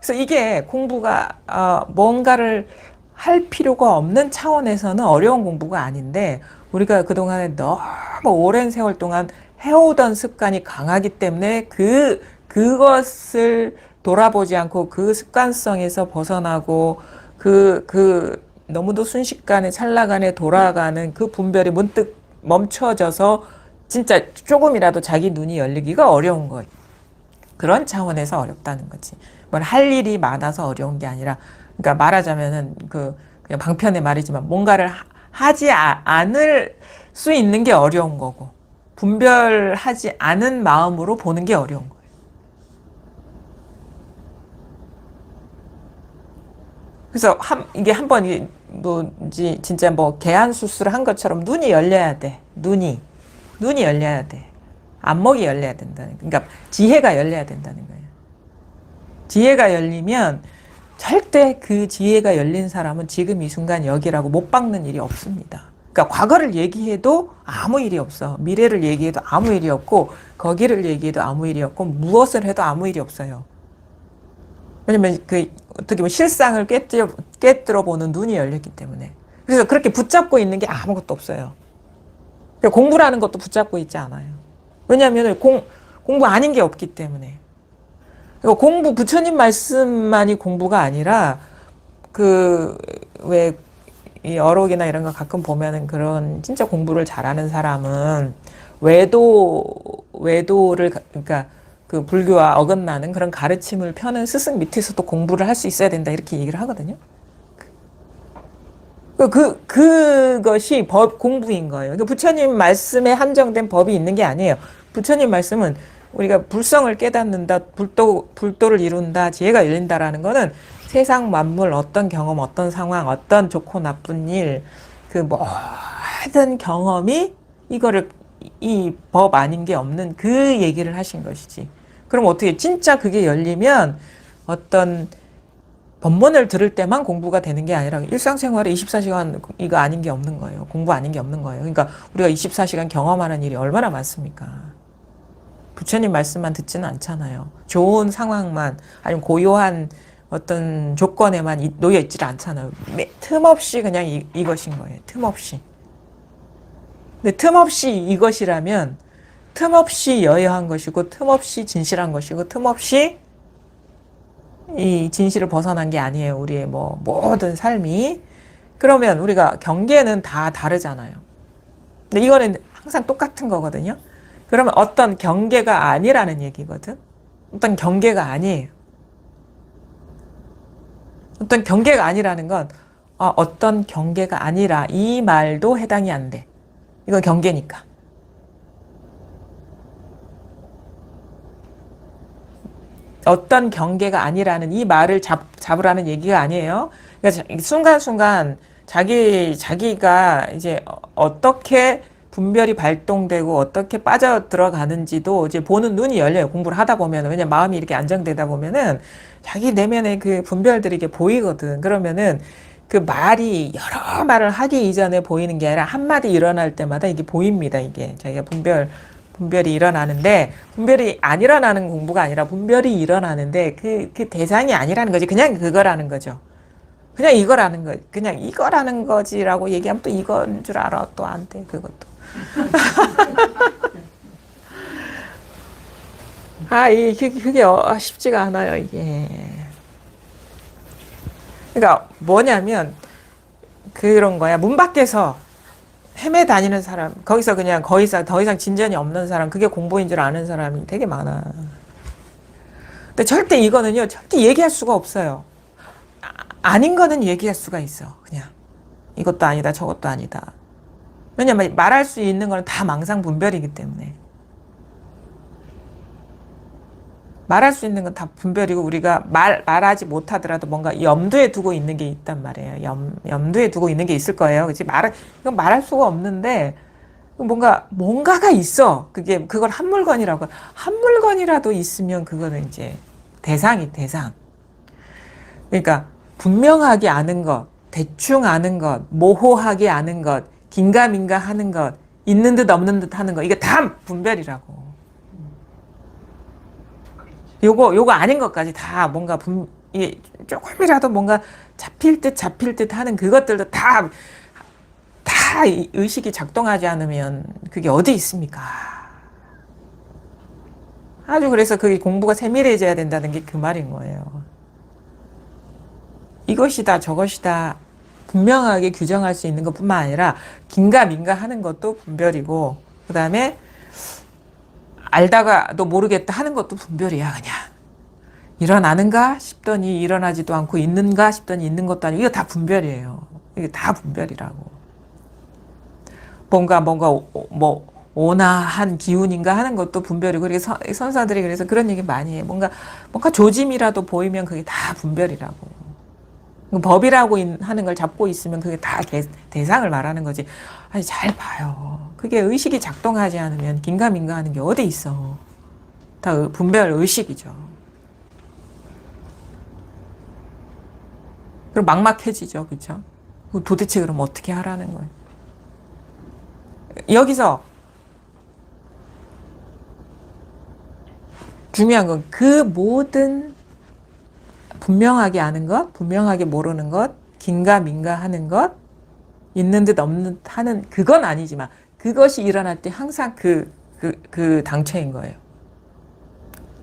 그래서 이게 공부가 뭔가를 할 필요가 없는 차원에서는 어려운 공부가 아닌데 우리가 그동안에 너무 오랜 세월 동안 해오던 습관이 강하기 때문에 그것을 돌아보지 않고 그 습관성에서 벗어나고 너무도 순식간에 찰나간에 돌아가는 그 분별이 문득 멈춰져서 진짜 조금이라도 자기 눈이 열리기가 어려운 거예요. 그런 차원에서 어렵다는 거지. 뭘 할 일이 많아서 어려운 게 아니라, 그러니까 말하자면은 그냥 방편의 말이지만 뭔가를 하지 않을 수 있는 게 어려운 거고, 분별하지 않은 마음으로 보는 게 어려운 거예요. 그래서 이게 한번 뭐지 진짜 뭐 개안 수술을 한 것처럼 눈이 열려야 돼. 눈이 열려야 돼. 안목이 열려야 된다는. 그러니까 지혜가 열려야 된다는 거예요. 지혜가 열리면 절대 그 지혜가 열린 사람은 지금 이 순간 여기라고 못 박는 일이 없습니다. 그러니까 과거를 얘기해도 아무 일이 없어. 미래를 얘기해도 아무 일이 없고 거기를 얘기해도 아무 일이 없고 무엇을 해도 아무 일이 없어요. 왜냐면 어떻게 보면 실상을 깨뜨려 보는 눈이 열렸기 때문에. 그래서 그렇게 붙잡고 있는 게 아무것도 없어요. 그러니까 공부라는 것도 붙잡고 있지 않아요. 왜냐하면 공부 아닌 게 없기 때문에. 부처님 말씀만이 공부가 아니라, 이 어록이나 이런 거 가끔 보면은 그런 진짜 공부를 잘하는 사람은 외도를, 그러니까 그 불교와 어긋나는 그런 가르침을 펴는 스승 밑에서도 공부를 할 수 있어야 된다. 이렇게 얘기를 하거든요. 그것이 공부인 거예요. 그러니까 부처님 말씀에 한정된 법이 있는 게 아니에요. 부처님 말씀은 우리가 불성을 깨닫는다, 불도를 이룬다, 지혜가 열린다라는 거는 세상 만물, 어떤 경험, 어떤 상황, 어떤 좋고 나쁜 일, 그 모든 경험이 이 법 아닌 게 없는 그 얘기를 하신 것이지. 그럼 어떻게, 진짜 그게 열리면 어떤 법문을 들을 때만 공부가 되는 게 아니라 일상생활에 24시간 이거 아닌 게 없는 거예요. 공부 아닌 게 없는 거예요. 그러니까 우리가 24시간 경험하는 일이 얼마나 많습니까? 부처님 말씀만 듣지는 않잖아요. 좋은 상황만, 아니면 고요한 어떤 조건에만 놓여 있질 않잖아요. 틈없이 그냥 이것인 거예요. 틈없이. 근데 틈없이 이것이라면 틈없이 여여한 것이고 틈없이 진실한 것이고 틈없이 이 진실을 벗어난 게 아니에요. 우리의 모든 삶이. 그러면 우리가 경계는 다 다르잖아요. 근데 이거는 항상 똑같은 거거든요. 그러면 어떤 경계가 아니라는 얘기거든. 어떤 경계가 아니에요. 어떤 경계가 아니라는 건 어떤 경계가 아니라 이 말도 해당이 안 돼. 이건 경계니까. 어떤 경계가 아니라는 이 말을 잡으라는 얘기가 아니에요. 그러니까 순간순간 자기가 이제 어떻게 분별이 발동되고 어떻게 빠져 들어가는지도 이제 보는 눈이 열려요. 공부를 하다 보면. 왜냐면 마음이 이렇게 안정되다 보면은 자기 내면의 그 분별들이 이게 보이거든. 그러면은 그 말이 여러 말을 하기 이전에 보이는 게 아니라 한마디 일어날 때마다 이게 보입니다. 이게 자기가 분별이 일어나는데, 분별이 안 일어나는 공부가 아니라 분별이 일어나는데 그 대상이 아니라는 거지. 그냥 그거라는 거죠. 그냥 이거라는 거지라고 얘기하면 또 이건 줄 알아. 또 안 돼, 그것도. 그게 쉽지가 않아요, 이게. 그러니까 뭐냐면 그런 거야. 문 밖에서 헤매 다니는 사람, 거기서 그냥 더 이상 진전이 없는 사람, 그게 공부인 줄 아는 사람이 되게 많아. 근데 절대 얘기할 수가 없어요. 아닌 거는 얘기할 수가 있어. 그냥 이것도 아니다, 저것도 아니다. 왜냐면 말할 수 있는 거는 다 망상분별이기 때문에. 말할 수 있는 건 다 분별이고, 우리가 말하지 못하더라도 뭔가 염두에 두고 있는 게 있단 말이에요. 염두에 두고 있는 게 있을 거예요. 그치? 이건 말할 수가 없는데, 뭔가가 있어. 그걸 한 물건이라고. 한 물건이라도 있으면 그거는 이제 대상. 그러니까, 분명하게 아는 것, 대충 아는 것, 모호하게 아는 것, 긴가민가 하는 것, 있는 듯 없는 듯 하는 것, 이게 다 분별이라고. 요거 아닌 것까지 다 뭔가 이게 조금이라도 뭔가 잡힐 듯 하는 그것들도 다 의식이 작동하지 않으면 그게 어디 있습니까? 아주 그래서 그게 공부가 세밀해져야 된다는 게 그 말인 거예요. 이것이다 저것이다 분명하게 규정할 수 있는 것뿐만 아니라 긴가민가 하는 것도 분별이고 그 다음에 알다가도 모르겠다 하는 것도 분별이야 그냥. 일어나는가 싶더니 일어나지도 않고 있는가 싶더니 있는 것도 아니고 이거 다 분별이에요. 이게 다 분별이라고. 뭔가 뭐 온화한 기운인가 하는 것도 분별이고 그래서 선사들이 그래서 그런 얘기 많이 해. 뭔가 조짐이라도 보이면 그게 다 분별이라고. 법이라고 하는 걸 잡고 있으면 그게 다 대상을 말하는 거지. 아니 잘 봐요. 그게 의식이 작동하지 않으면 긴가민가 하는 게 어디 있어. 다 분별 의식이죠. 그럼 막막해지죠. 그렇죠? 도대체 그럼 어떻게 하라는 거예요? 여기서 중요한 건 그 모든 분명하게 아는 것, 분명하게 모르는 것, 긴가민가 하는 것, 있는 듯 없는 듯 하는 그건 아니지만 그것이 일어날 때 항상 그 당처인 거예요.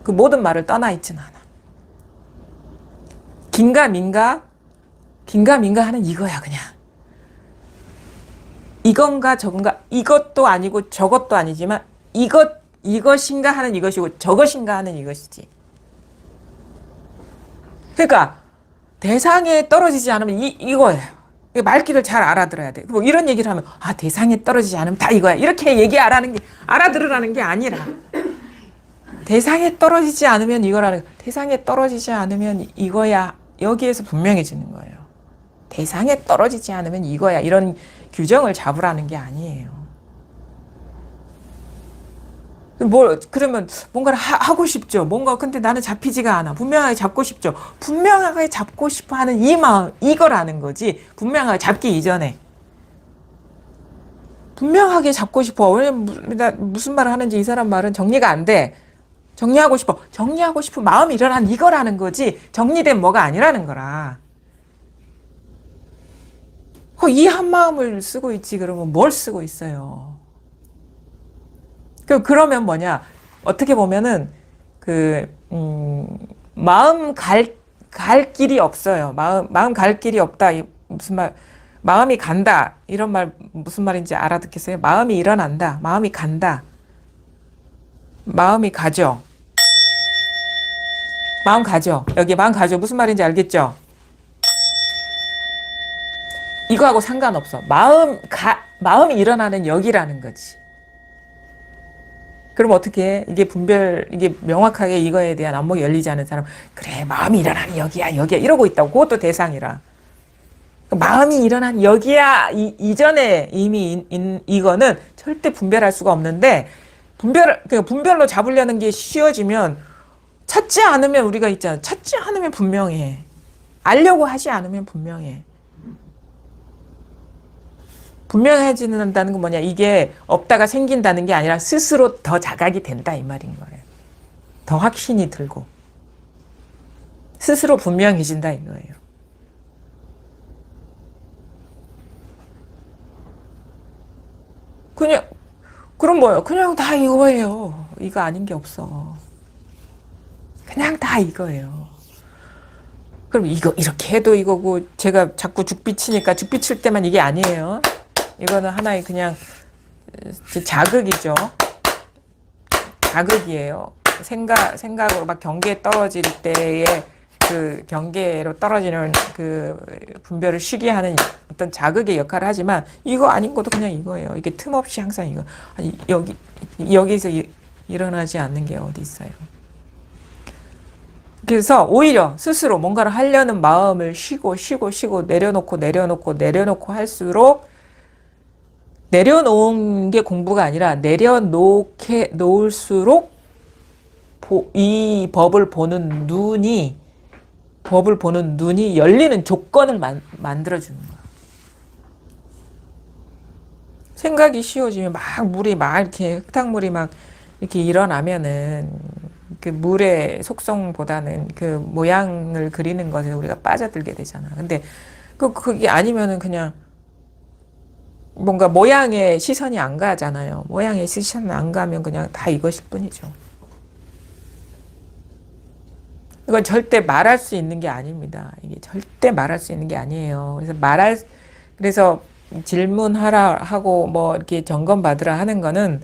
그 모든 말을 떠나 있지는 않아. 긴가민가 하는 이거야 그냥. 이건가 저건가 이것도 아니고 저것도 아니지만 이것인가 하는 이것이고 저것인가 하는 이것이지. 그러니까 대상에 떨어지지 않으면 이거예요. 말귀를 잘 알아들어야 돼. 뭐 이런 얘기를 하면 대상에 떨어지지 않으면 다 이거야. 이렇게 알아들으라는 게 아니라 대상에 떨어지지 않으면 이거라는 대상에 떨어지지 않으면 이거야. 여기에서 분명해지는 거예요. 대상에 떨어지지 않으면 이거야. 이런 규정을 잡으라는 게 아니에요. 그러면 뭔가를 하고 싶죠. 근데 나는 잡히지가 않아. 분명하게 잡고 싶죠. 분명하게 잡고 싶어 하는 이 마음, 이거라는 거지. 분명하게 잡기 이전에. 분명하게 잡고 싶어. 왜냐면 무슨 말을 하는지 이 사람 말은 정리가 안 돼. 정리하고 싶은 마음이 일어난 이거라는 거지. 정리된 뭐가 아니라는 거라. 이 한 마음을 쓰고 있지. 그러면 뭘 쓰고 있어요? 그러면 뭐냐? 어떻게 보면은 마음 갈 길이 없어요. 마음 갈 길이 없다. 무슨 말? 마음이 간다. 이런 말 무슨 말인지 알아듣겠어요? 마음이 일어난다. 마음이 간다. 마음이 가죠. 마음 가죠. 여기 마음 가죠. 무슨 말인지 알겠죠? 이거하고 상관없어. 마음이 일어나는 여기라는 거지. 그럼 어떻게 해? 이게 명확하게 이거에 대한 안목이 열리지 않은 사람, 그래, 마음이 일어나는 여기야. 이러고 있다고. 그것도 대상이라. 마음이 일어난 여기야. 이전에 이미 이거는 절대 분별할 수가 없는데, 분별로 잡으려는 게 쉬워지면, 찾지 않으면 우리가 있잖아. 찾지 않으면 분명해. 알려고 하지 않으면 분명해. 분명해진다는 건 뭐냐? 이게 없다가 생긴다는 게 아니라 스스로 더 자각이 된다 이 말인 거예요. 더 확신이 들고 스스로 분명해진다 이거예요. 그럼 뭐예요? 그냥 다 이거예요. 이거 아닌 게 없어. 그냥 다 이거예요. 그럼 이렇게 해도 이거고 제가 자꾸 죽비치니까 죽비칠 때만 이게 아니에요. 이거는 하나의 그냥 자극이죠. 자극이에요. 생각으로 막 경계에 떨어질 때의 그 경계로 떨어지는 그 분별을 쉬게 하는 어떤 자극의 역할을 하지만 이거 아닌 것도 그냥 이거예요. 이게 틈없이 항상 이거. 아니, 여기서 일어나지 않는 게 어디 있어요. 그래서 오히려 스스로 뭔가를 하려는 마음을 쉬고 내려놓고 할수록 내려놓은 게 공부가 아니라 내려놓을수록 이 법을 보는 눈이 열리는 조건을 만들어주는 거야. 생각이 쉬워지면 막 물이 막 이렇게 흙탕물이 막 이렇게 일어나면은 그 물의 속성보다는 그 모양을 그리는 것에 우리가 빠져들게 되잖아. 근데 그게 아니면은 그냥 뭔가 모양에 시선이 안 가잖아요. 모양에 시선이 안 가면 그냥 다 이것일 뿐이죠. 이건 절대 말할 수 있는 게 아닙니다. 이게 절대 말할 수 있는 게 아니에요. 그래서 질문하라 하고 뭐 이렇게 점검 받으라 하는 거는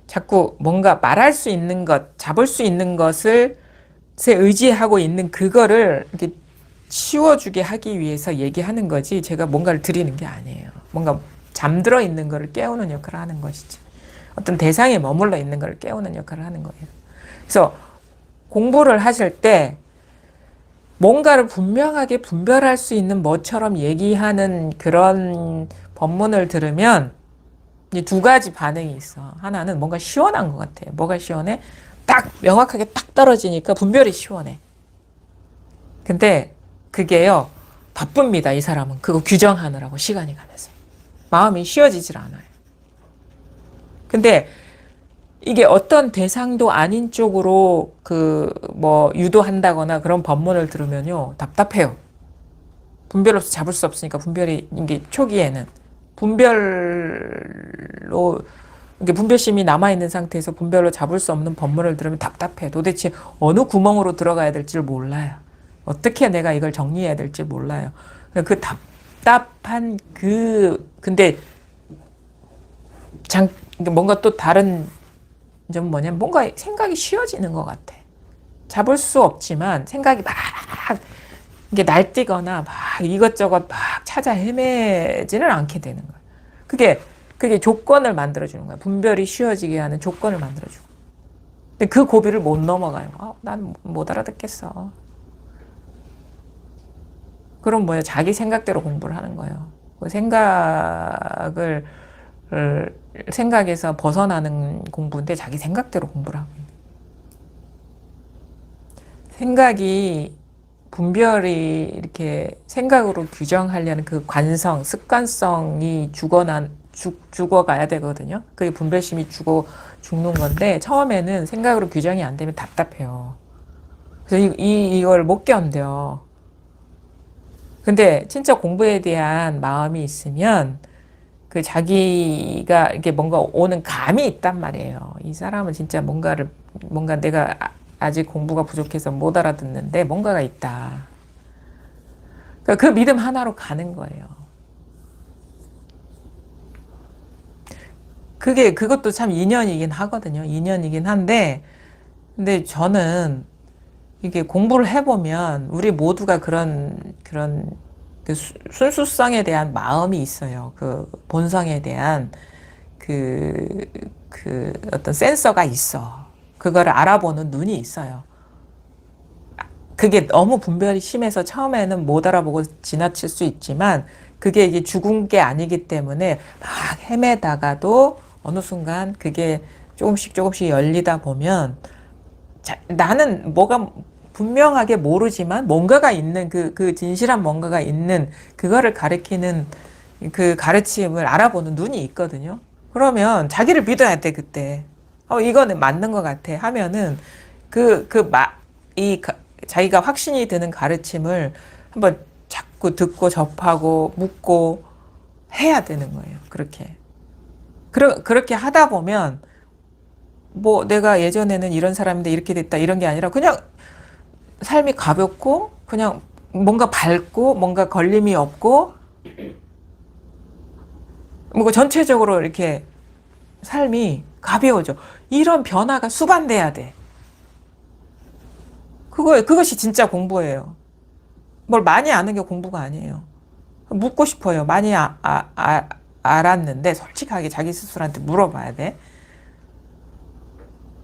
자꾸 뭔가 말할 수 있는 것, 잡을 수 있는 것을 제 의지하고 있는 그거를 이렇게 치워주게 하기 위해서 얘기하는 거지 제가 뭔가를 드리는 게 아니에요. 뭔가 잠들어 있는 거를 깨우는 역할을 하는 것이지. 어떤 대상에 머물러 있는 거를 깨우는 역할을 하는 거예요. 그래서 공부를 하실 때 뭔가를 분명하게 분별할 수 있는 뭐처럼 얘기하는 그런 법문을 들으면 이 두 가지 반응이 있어. 하나는 뭔가 시원한 것 같아. 뭐가 시원해? 딱 명확하게 딱 떨어지니까 분별이 시원해. 근데 그게요, 바쁩니다. 이 사람은 그거 규정하느라고 시간이 가면서 마음이 쉬어지질 않아요. 근데 이게 어떤 대상도 아닌 쪽으로 유도한다거나 그런 법문을 들으면요, 답답해요. 분별로서 잡을 수 없으니까 분별이 이게 초기에는 분별로 이게 분별심이 남아있는 상태에서 분별로 잡을 수 없는 법문을 들으면 답답해. 도대체 어느 구멍으로 들어가야 될지 몰라요. 어떻게 내가 이걸 정리해야 될지 몰라요. 그 답답한 근데 뭔가 또 다른 점은 뭐냐면 뭔가 생각이 쉬워지는 것 같아. 잡을 수 없지만 생각이 막 이게 날뛰거나 막 이것저것 막 찾아 헤매지는 않게 되는 거야. 그게 조건을 만들어주는 거야. 분별이 쉬워지게 하는 조건을 만들어주고. 근데 그 고비를 못 넘어가요. 난 못 알아듣겠어. 그럼 뭐야? 자기 생각대로 공부를 하는 거예요. 그 생각에서 벗어나는 공부인데 자기 생각대로 공부를 하고 있는. 생각이 분별이 이렇게 생각으로 규정하려는 그 관성, 습관성이 죽어가야 되거든요. 그게 분별심이 죽는 건데 처음에는 생각으로 규정이 안 되면 답답해요. 그래서 이걸 못 견뎌. 근데 진짜 공부에 대한 마음이 있으면 그 자기가 이렇게 뭔가 오는 감이 있단 말이에요. 이 사람은 진짜 뭔가 내가 아직 공부가 부족해서 못 알아듣는데 뭔가가 있다. 그러니까 그 믿음 하나로 가는 거예요. 그것도 참 인연이긴 하거든요. 인연이긴 한데, 근데 저는 이게 공부를 해보면 우리 모두가 그런 그 순수성에 대한 마음이 있어요. 그 본성에 대한 그 어떤 센서가 있어. 그거를 알아보는 눈이 있어요. 그게 너무 분별이 심해서 처음에는 못 알아보고 지나칠 수 있지만 그게 이게 죽은 게 아니기 때문에 막 헤매다가도 어느 순간 그게 조금씩 열리다 보면 나는 뭐가 분명하게 모르지만 뭔가가 있는 그 진실한 뭔가가 있는 그거를 가리키는 그 가르침을 알아보는 눈이 있거든요. 그러면 자기를 믿어야 돼, 그때. 이거는 맞는 것 같아 하면은 자기가 확신이 드는 가르침을 한번 자꾸 듣고 접하고 묻고 해야 되는 거예요. 그렇게 하다 보면 뭐 내가 예전에는 이런 사람인데 이렇게 됐다 이런 게 아니라 그냥 삶이 가볍고 그냥 뭔가 밝고 뭔가 걸림이 없고 뭔가 전체적으로 이렇게 삶이 가벼워져. 이런 변화가 수반돼야 돼. 그것이 진짜 공부예요. 뭘 많이 아는 게 공부가 아니에요. 묻고 싶어요. 많이 알았는데 솔직하게 자기 스스로한테 물어봐야 돼.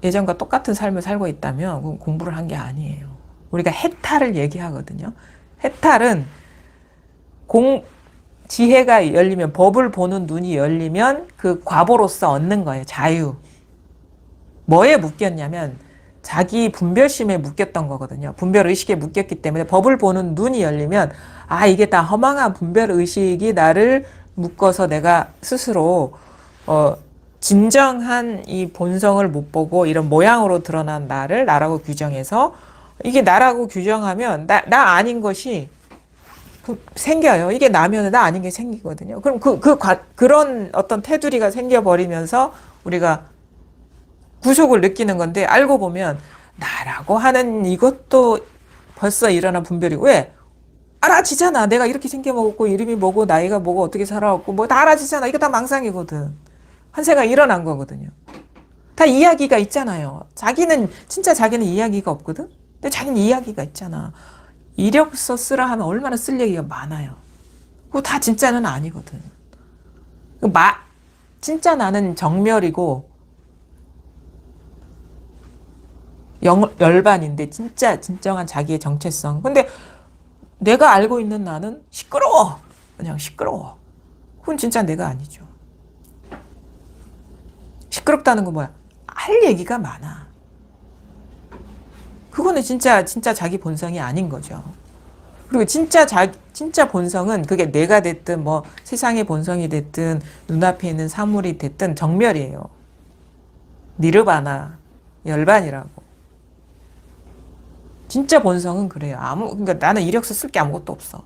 예전과 똑같은 삶을 살고 있다면 그건 공부를 한 게 아니에요. 우리가 해탈을 얘기하거든요. 해탈은 지혜가 열리면, 법을 보는 눈이 열리면 그 과보로서 얻는 거예요. 자유. 뭐에 묶였냐면 자기 분별심에 묶였던 거거든요. 분별의식에 묶였기 때문에 법을 보는 눈이 열리면 이게 다 허망한 분별의식이 나를 묶어서 내가 스스로 진정한 이 본성을 못 보고 이런 모양으로 드러난 나를 나라고 규정해서 이게 나라고 규정하면 나 아닌 것이 생겨요. 이게 나면 나 아닌 게 생기거든요. 그럼 그런 어떤 테두리가 생겨버리면서 우리가 구속을 느끼는 건데 알고 보면 나라고 하는 이것도 벌써 일어난 분별이고 왜? 알아지잖아. 내가 이렇게 생겨먹었고 이름이 뭐고 나이가 뭐고 어떻게 살아왔고 뭐 다 알아지잖아. 이거 다 망상이거든. 환생가 일어난 거거든요. 다 이야기가 있잖아요. 진짜 자기는 이야기가 없거든? 근데 자기는 이야기가 있잖아. 이력서 쓰라 하면 얼마나 쓸 얘기가 많아요. 그거 다 진짜는 아니거든. 진짜 나는 정멸이고 열반인데 진정한 자기의 정체성. 근데 내가 알고 있는 나는 시끄러워. 그냥 시끄러워. 그건 진짜 내가 아니죠. 시끄럽다는 건 뭐야? 할 얘기가 많아. 그거는 진짜 자기 본성이 아닌 거죠. 그리고 진짜 본성은 그게 내가 됐든 뭐 세상의 본성이 됐든 눈앞에 있는 사물이 됐든 정멸이에요. 니르바나, 열반이라고. 진짜 본성은 그래요. 그러니까 나는 이력서 쓸 게 아무것도 없어.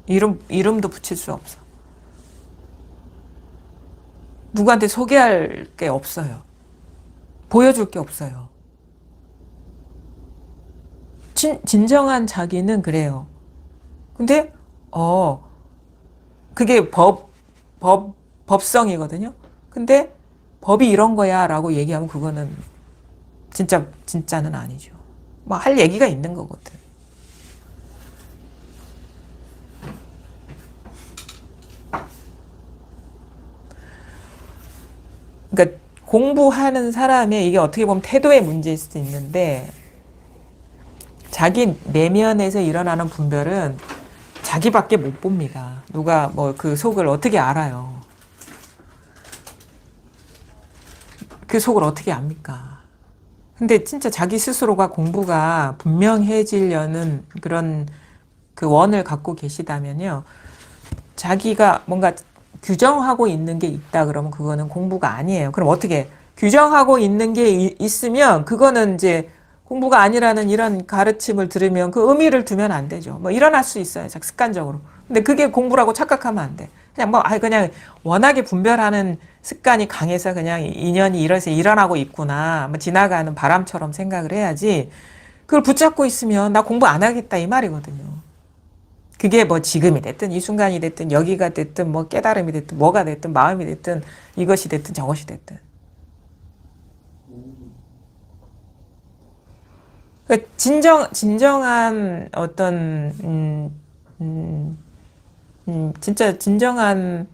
이름도 붙일 수 없어. 누구한테 소개할 게 없어요. 보여줄 게 없어요. 진정한 자기는 그래요. 근데, 그게 법성이거든요. 근데 법이 이런 거야 라고 얘기하면 그거는 진짜는 아니죠. 뭐 할 얘기가 있는 거거든. 그러니까 공부하는 사람의 이게 어떻게 보면 태도의 문제일 수도 있는데 자기 내면에서 일어나는 분별은 자기밖에 못 봅니다. 누가 뭐 그 속을 어떻게 알아요? 그 속을 어떻게 압니까? 근데 진짜 자기 스스로가 공부가 분명해지려는 그런 그 원을 갖고 계시다면요. 자기가 뭔가 규정하고 있는 게 있다 그러면 그거는 공부가 아니에요. 그럼 어떻게 규정하고 있는 게 있으면 그거는 이제 공부가 아니라는 이런 가르침을 들으면 그 의미를 두면 안 되죠. 뭐 일어날 수 있어요. 습관적으로. 근데 그게 공부라고 착각하면 안 돼. 그냥 워낙에 분별하는 습관이 강해서 그냥 인연이 이래서 일어나고 있구나. 뭐 지나가는 바람처럼 생각을 해야지. 그걸 붙잡고 있으면 나 공부 안 하겠다 이 말이거든요. 그게 뭐 지금이 됐든 이 순간이 됐든 여기가 됐든 뭐 깨달음이 됐든 뭐가 됐든 마음이 됐든 이것이 됐든 저것이 됐든. 그러니까 진정한 어떤 진짜 진정한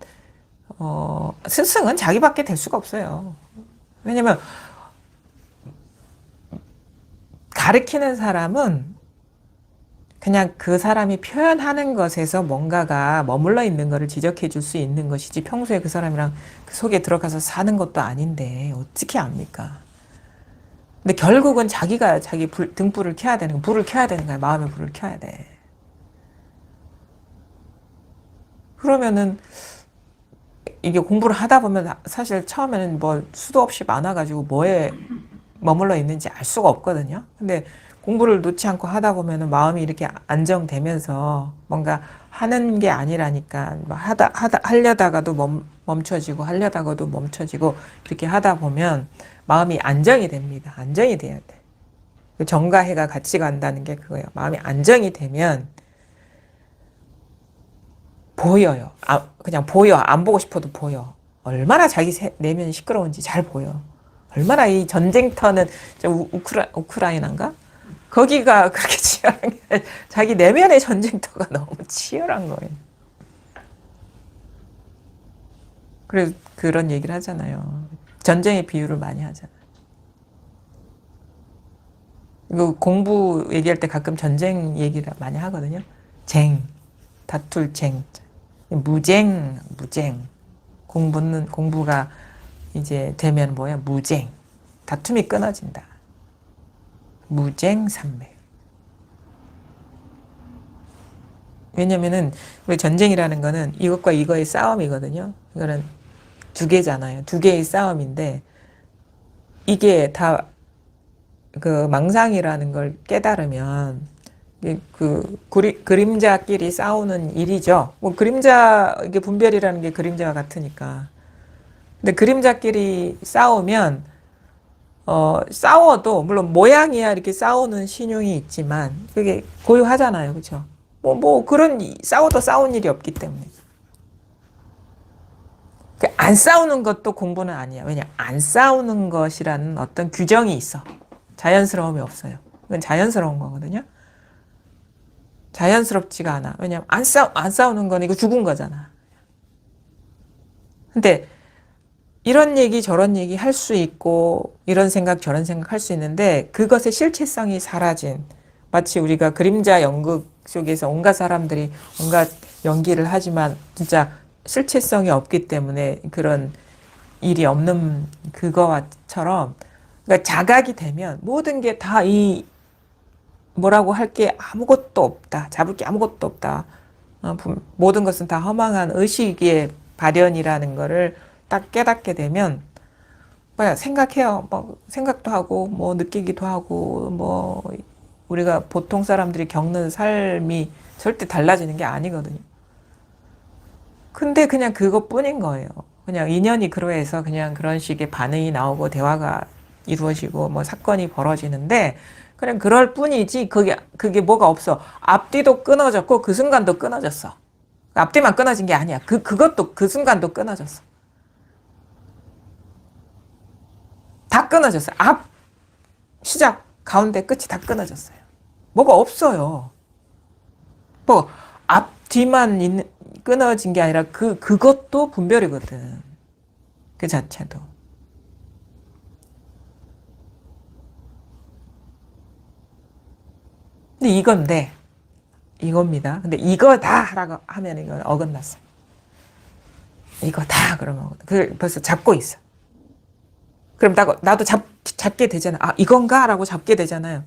스승은 자기밖에 될 수가 없어요. 왜냐면 가르치는 사람은 그냥 그 사람이 표현하는 것에서 뭔가가 머물러 있는 것을 지적해 줄 수 있는 것이지 평소에 그 사람이랑 그 속에 들어가서 사는 것도 아닌데 어떻게 압니까? 근데 결국은 자기가 자기 등불을 켜야 되는 거야. 불을 켜야 되는 거야. 마음의 불을 켜야 돼. 그러면은 이게 공부를 하다 보면 사실 처음에는 뭐 수도 없이 많아가지고 뭐에 머물러 있는지 알 수가 없거든요. 근데 공부를 놓지 않고 하다 보면은 마음이 이렇게 안정되면서 뭔가 하는 게 아니라니까 하려다가도 멈춰지고 하려다가도 멈춰지고 이렇게 하다 보면 마음이 안정이 됩니다. 안정이 돼야 돼. 정과 해가 같이 간다는 게 그거예요. 마음이 안정이 되면 보여요. 그냥 보여. 안 보고 싶어도 보여. 얼마나 자기 내면이 시끄러운지 잘 보여. 얼마나 이 전쟁터는 우크라이나인가? 거기가 그렇게 치열한 게 자기 내면의 전쟁터가 너무 치열한 거예요. 그래서 그런 얘기를 하잖아요. 전쟁의 비유를 많이 하잖아요. 이거 공부 얘기할 때 가끔 전쟁 얘기를 많이 하거든요. 다툴 쟁. 무쟁. 공부가 이제 되면 뭐야? 무쟁. 다툼이 끊어진다. 무쟁삼맥. 왜냐면은 우리 전쟁이라는 거는 이것과 이거의 싸움이거든요. 이거는 두 개잖아요. 두 개의 싸움인데 이게 다 그 망상이라는 걸 깨달으면 그림자끼리 싸우는 일이죠. 뭐 그림자 이게 분별이라는 게 그림자와 같으니까. 근데 그림자끼리 싸우면 싸워도 물론 모양이야 이렇게 싸우는 신용이 있지만 그게 고유하잖아요. 그렇죠? 뭐 그런 싸워도 싸운 일이 없기 때문에. 안 싸우는 것도 공부는 아니야. 왜냐? 안 싸우는 것이라는 어떤 규정이 있어. 자연스러움이 없어요. 그건 자연스러운 거거든요. 자연스럽지가 않아. 왜냐면 안 싸우는 건 이거 죽은 거잖아. 근데 이런 얘기 저런 얘기 할 수 있고 이런 생각 저런 생각 할 수 있는데 그것의 실체성이 사라진 마치 우리가 그림자 연극 속에서 온갖 사람들이 온갖 연기를 하지만 진짜 실체성이 없기 때문에 그런 일이 없는 그거처럼 그러니까 자각이 되면 모든 게 다 이 뭐라고 할 게 아무것도 없다. 잡을 게 아무것도 없다. 모든 것은 다 허망한 의식의 발현이라는 거를 딱 깨닫게 되면 뭐야 생각해요. 뭐 생각도 하고 뭐 느끼기도 하고 뭐 우리가 보통 사람들이 겪는 삶이 절대 달라지는 게 아니거든요. 근데 그냥 그것뿐인 거예요. 그냥 인연이 그로해서 그냥 그런 식의 반응이 나오고 대화가 이루어지고 뭐 사건이 벌어지는데 그냥 그럴 뿐이지 그게 뭐가 없어. 앞뒤도 끊어졌고 그 순간도 끊어졌어. 앞뒤만 끊어진 게 아니야. 그것도 그 순간도 끊어졌어. 다 끊어졌어요. 앞, 시작, 가운데, 끝이 다 끊어졌어요. 뭐가 없어요. 뭐 앞뒤만 끊어진 게 아니라 그것도 분별이거든. 그 자체도. 근데 이겁니다. 근데 이거다라고 하면 이건 어긋났어. 이거다 그러면 그 벌써 잡고 있어. 그럼 나도 잡게 되잖아. 아 이건가라고 잡게 되잖아요.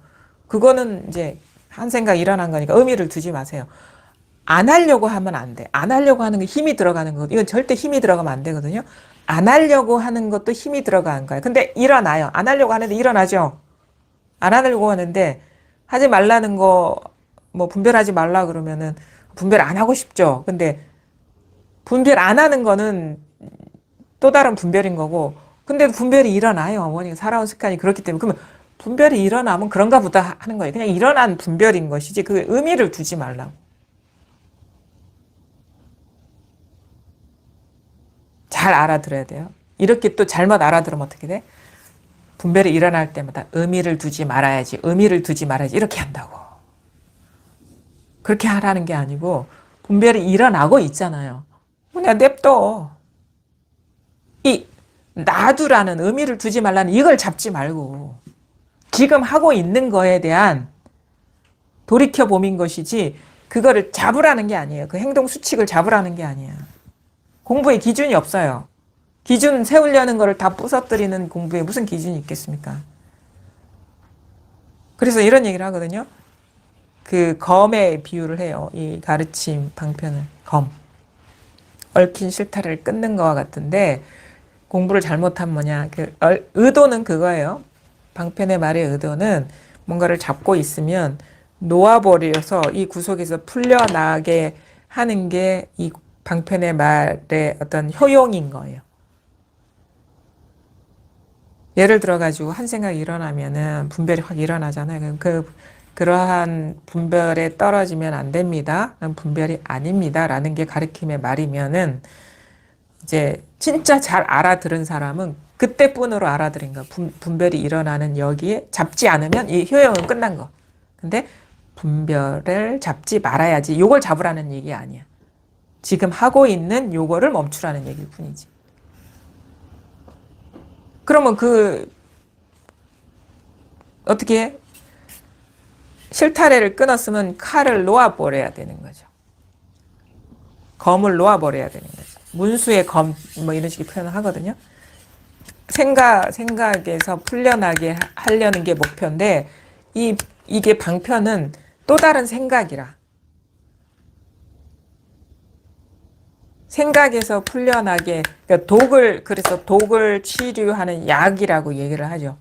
그거는 이제 한 생각 일어난 거니까 의미를 두지 마세요. 안 하려고 하면 안 돼. 안 하려고 하는 게 힘이 들어가는 거. 이건 절대 힘이 들어가면 안 되거든요. 안 하려고 하는 것도 힘이 들어가는 거예요. 근데 일어나요. 안 하려고 하는데 일어나죠. 안 하려고 하는데 하지 말라는 거 뭐 분별하지 말라 그러면은 분별 안 하고 싶죠. 근데 분별 안 하는 거는 또 다른 분별인 거고 근데 분별이 일어나요. 어머니가 살아온 습관이 그렇기 때문에 그러면 분별이 일어나면 그런가 보다 하는 거예요. 그냥 일어난 분별인 것이지 그 의미를 두지 말라고. 잘 알아들어야 돼요. 이렇게 또 잘못 알아들으면 어떻게 돼? 분별이 일어날 때마다 의미를 두지 말아야지, 의미를 두지 말아야지 이렇게 한다고. 그렇게 하라는 게 아니고 분별이 일어나고 있잖아요. 그냥 냅둬. 이 놔두라는 의미를 두지 말라는 이걸 잡지 말고 지금 하고 있는 거에 대한 돌이켜봄인 것이지 그거를 잡으라는 게 아니에요. 그 행동 수칙을 잡으라는 게 아니에요. 공부에 기준이 없어요. 기준 세우려는 거를 다 부서뜨리는 공부에 무슨 기준이 있겠습니까? 그래서 이런 얘기를 하거든요. 그 검에 비유를 해요. 이 가르침 방편을. 검. 얽힌 실타래를 끊는 거와 같은데 공부를 잘못한 뭐냐. 의도는 그거예요. 방편의 말의 의도는 뭔가를 잡고 있으면 놓아버려서 이 구석에서 풀려나게 하는 게 이 방편의 말의 어떤 효용인 거예요. 예를 들어가지고 한 생각이 일어나면은 분별이 확 일어나잖아요. 그러한 분별에 떨어지면 안 됩니다. 분별이 아닙니다. 라는 게 가르침의 말이면은 이제 진짜 잘 알아들은 사람은 그때뿐으로 알아들은 거. 분별이 일어나는 여기에 잡지 않으면 이 효용은 끝난 거. 근데 분별을 잡지 말아야지. 요걸 잡으라는 얘기 아니야. 지금 하고 있는 요거를 멈추라는 얘기일 뿐이지. 그러면 어떻게 해? 실타래를 끊었으면 칼을 놓아버려야 되는 거죠. 검을 놓아버려야 되는 거죠. 문수의 검, 뭐 이런 식의 표현을 하거든요. 생각에서 풀려나게 하려는 게 목표인데, 이게 방편은 또 다른 생각이라. 생각에서 풀려나게, 그러니까 독을, 그래서 독을 치료하는 약이라고 얘기를 하죠.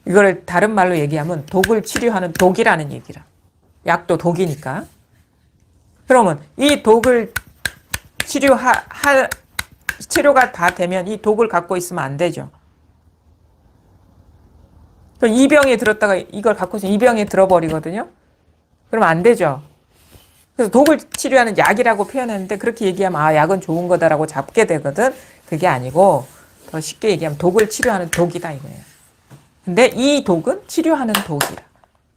이거를 다른 말로 얘기하면 독을 치료하는 독이라는 얘기라. 약도 독이니까. 그러면 이 독을 치료가 다 되면 이 독을 갖고 있으면 안 되죠. 이 병에 들었다가 이걸 갖고 있으면 이 병에 들어버리거든요. 그러면 안 되죠. 그래서 독을 치료하는 약이라고 표현했는데 그렇게 얘기하면 아, 약은 좋은 거다라고 잡게 되거든. 그게 아니고 더 쉽게 얘기하면 독을 치료하는 독이다 이거예요. 근데 이 독은 치료하는 독이라.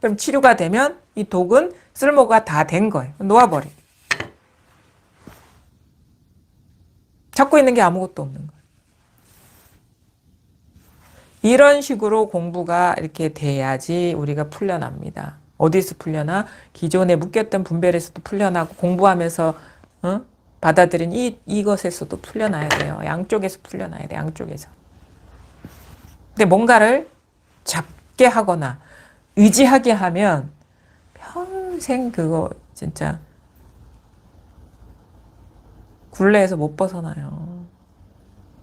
그럼 치료가 되면 이 독은 쓸모가 다 된 거예요. 놓아버려. 잡고 있는 게 아무것도 없는 거예요. 이런 식으로 공부가 이렇게 돼야지 우리가 풀려납니다. 어디서 풀려나? 기존에 묶였던 분별에서도 풀려나고 공부하면서 받아들인 이것에서도 풀려나야 돼요. 양쪽에서 풀려나야 돼요. 양쪽에서. 근데 뭔가를 잡게 하거나 의지하게 하면 평생 그거 진짜 굴레에서 못 벗어나요.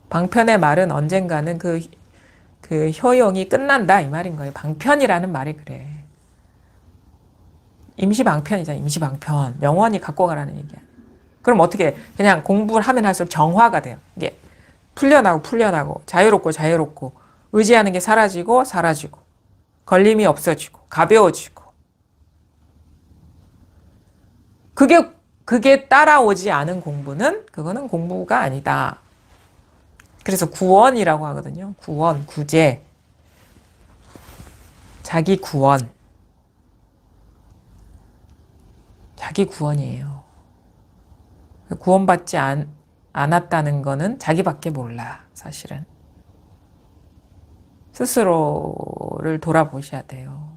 방편의 말은 언젠가는 그 효용이 끝난다 이 말인 거예요. 방편이라는 말이 그래. 임시방편이잖아. 임시방편. 영원히 갖고 가라는 얘기야. 그럼 어떻게 그냥 공부를 하면 할수록 정화가 돼요. 이게 풀려나고 자유롭고 의지하는 게 사라지고 걸림이 없어지고 가벼워지고 그게 따라오지 않은 공부는 그거는 공부가 아니다. 그래서 구원이라고 하거든요. 구원, 구제, 자기 구원이에요. 구원받지 않았다는 거는 자기밖에 몰라, 사실은. 스스로를 돌아보셔야 돼요.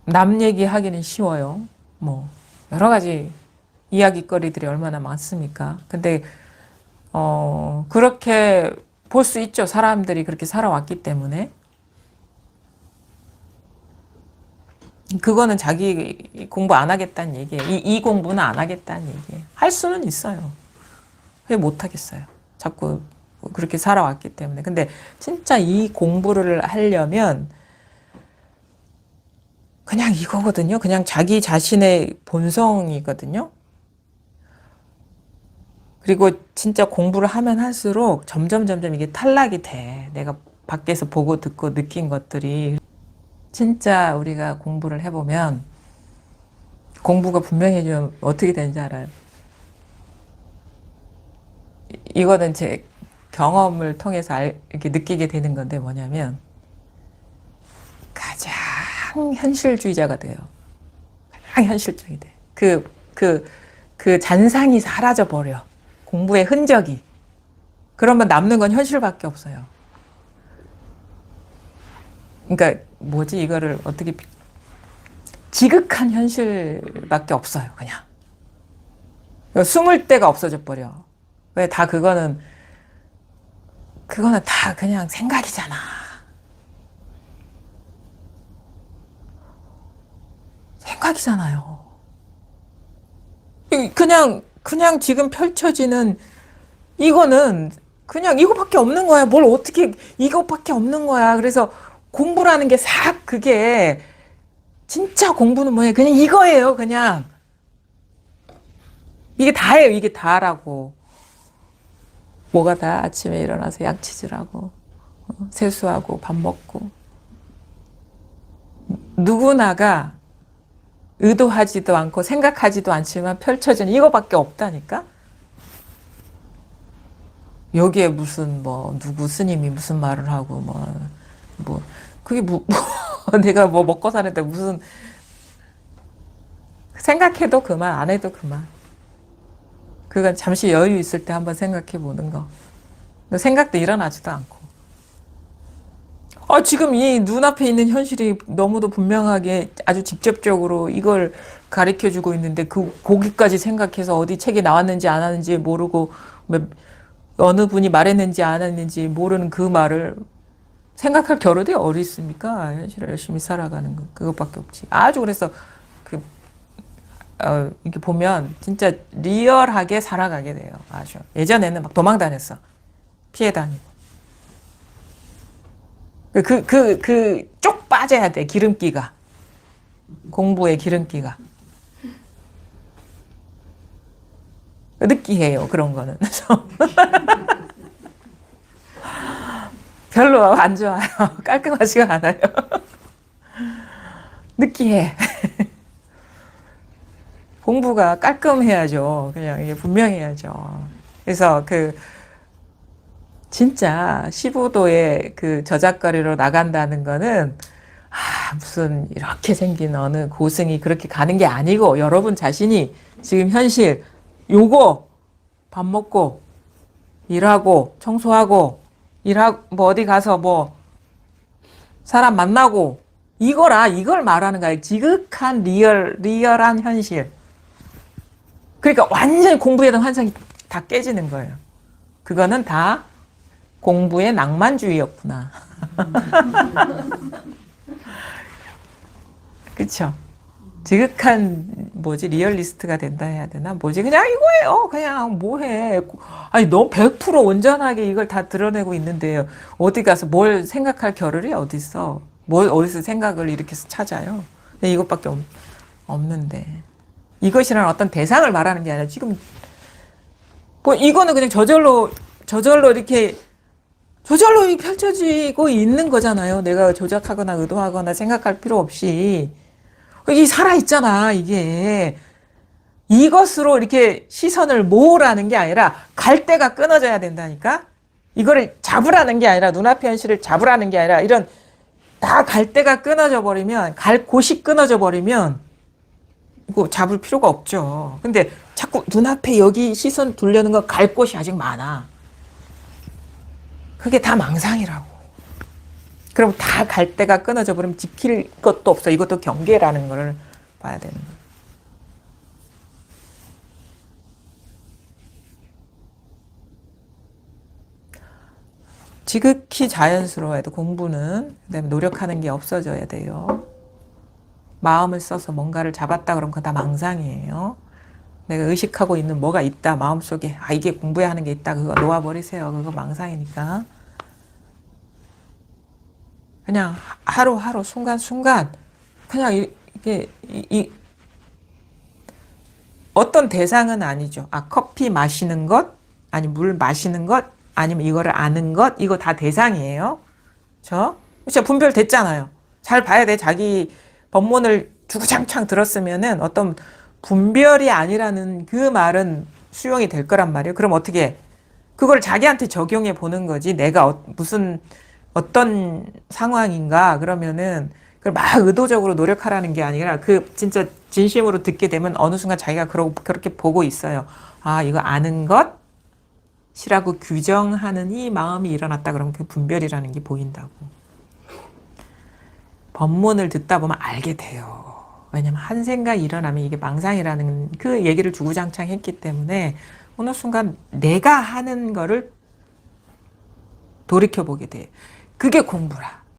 남 얘기하기는 쉬워요. 뭐 여러 가지 이야기거리들이 얼마나 많습니까? 근데 그렇게 볼 수 있죠. 사람들이 그렇게 살아왔기 때문에. 그거는 자기 공부 안 하겠다는 얘기예요. 이 공부는 안 하겠다는 얘기예요. 할 수는 있어요. 왜 못 하겠어요? 자꾸 그렇게 살아왔기 때문에. 근데 진짜 이 공부를 하려면 그냥 이거거든요. 그냥 자기 자신의 본성이거든요. 그리고 진짜 공부를 하면 할수록 점점 이게 탈락이 돼. 내가 밖에서 보고 듣고 느낀 것들이. 진짜 우리가 공부를 해보면 공부가 분명히 좀 어떻게 되는지 알아요. 이거는 제 경험을 통해서 이렇게 느끼게 되는 건데 뭐냐면 가장 현실주의자가 돼요. 가장 현실적이 돼. 그 잔상이 사라져 버려. 공부의 흔적이. 그러면 남는 건 현실밖에 없어요. 그러니까 뭐지 이거를 어떻게 지극한 현실밖에 없어요. 그냥 숨을 데가 없어져 버려. 왜 다 그거는 다 그냥 생각이잖아. 생각이잖아요. 그냥 지금 펼쳐지는 이거는 그냥 이거밖에 없는 거야. 뭘 어떻게 이것밖에 없는 거야. 그래서 공부라는 게 싹 그게 진짜 공부는 뭐예요? 그냥 이거예요. 그냥 이게 다예요. 이게 다라고. 뭐가 다 아침에 일어나서 양치질하고 세수하고 밥 먹고 누구나가 의도하지도 않고 생각하지도 않지만 펼쳐지는 이거밖에 없다니까? 여기에 무슨 누구 스님이 무슨 말을 하고 그게 내가 먹고 사는데 무슨 생각해도 그만 안 해도 그만. 그건 잠시 여유 있을 때 한번 생각해 보는 거. 생각도 일어나지도 않고. 지금 이 눈앞에 있는 현실이 너무도 분명하게 아주 직접적으로 이걸 가르쳐 주고 있는데 거기까지 생각해서 어디 책에 나왔는지 안 왔는지 모르고 어느 분이 말했는지 안 했는지 모르는 그 말을 생각할 겨를이 어디 있습니까? 현실을 열심히 살아가는 거 그것밖에 없지. 아주 그래서 그 이렇게 보면 진짜 리얼하게 살아가게 돼요. 아주 예전에는 막 도망 다녔어. 피해 다니고. 쪽 빠져야 돼. 기름기가. 공부의 기름기가. 느끼해요. 그런 거는. 그래서 별로 안 좋아요. 깔끔하지가 않아요. 느끼해. 공부가 깔끔해야죠. 그냥 이게 분명해야죠. 그래서 진짜 15도의 그 저작거리로 나간다는 거는 무슨 이렇게 생긴 어느 고승이 그렇게 가는 게 아니고 여러분 자신이 지금 현실 요거 밥 먹고 일하고 청소하고 일하고 뭐 어디 가서 뭐 사람 만나고 이걸 말하는 거예요. 지극한 리얼한 현실. 그러니까 완전히 공부에 대한 환상이 다 깨지는 거예요. 그거는 다 공부의 낭만주의였구나. 그쵸? 지극한 리얼리스트가 된다 해야 되나? 그냥 이거예요. 그냥 뭐해. 아니 너 100% 온전하게 이걸 다 드러내고 있는데요. 어디 가서 뭘 생각할 겨를이 어디 있어? 어디서 생각을 이렇게 해서 찾아요? 이것밖에 없는데. 이것이란 어떤 대상을 말하는 게 아니라 지금 이거는 그냥 저절로 이렇게 펼쳐지고 있는 거잖아요. 내가 조작하거나 의도하거나 생각할 필요 없이. 이게 살아있잖아, 이게. 이것으로 이렇게 시선을 모으라는 게 아니라 갈대가 끊어져야 된다니까? 이거를 잡으라는 게 아니라 눈앞의 현실을 잡으라는 게 아니라 이런 다 갈대가 끊어져 버리면, 갈 곳이 끊어져 버리면 이거 잡을 필요가 없죠. 근데 자꾸 눈앞에 여기 시선 두려는 거 갈 곳이 아직 많아. 그게 다 망상이라고. 그럼 다 갈 데가 끊어져 버리면 지킬 것도 없어. 이것도 경계라는 걸 봐야 되는 거예요. 지극히 자연스러워야 돼. 공부는. 그다음에 노력하는 게 없어져야 돼요. 마음을 써서 뭔가를 잡았다 그러면 그건 다 망상이에요. 내가 의식하고 있는 뭐가 있다. 마음속에 이게 공부해야 하는 게 있다. 그거 놓아버리세요. 그거 망상이니까. 그냥 하루하루 순간순간 그냥 이게 어떤 대상은 아니죠. 커피 마시는 것, 아니 물 마시는 것, 아니면 이거를 아는 것, 이거 다 대상이에요. 그렇죠? 분별됐잖아요. 잘 봐야 돼. 자기 법문을 주구장창 들었으면은 어떤 분별이 아니라는 그 말은 수용이 될 거란 말이에요. 그럼 어떻게 그걸 자기한테 적용해 보는 거지. 내가 어떤 상황인가 그러면은 그걸 막 의도적으로 노력하라는 게 아니라 진짜 진심으로 듣게 되면 어느 순간 자기가 그렇게 보고 있어요. 이거 아는 것이라고 규정하는 이 마음이 일어났다 그러면 그 분별이라는 게 보인다고. 법문을 듣다 보면 알게 돼요. 왜냐면 한 생각이 일어나면 이게 망상이라는 그 얘기를 주구장창 했기 때문에 어느 순간 내가 하는 거를 돌이켜보게 돼. 그게 공부라.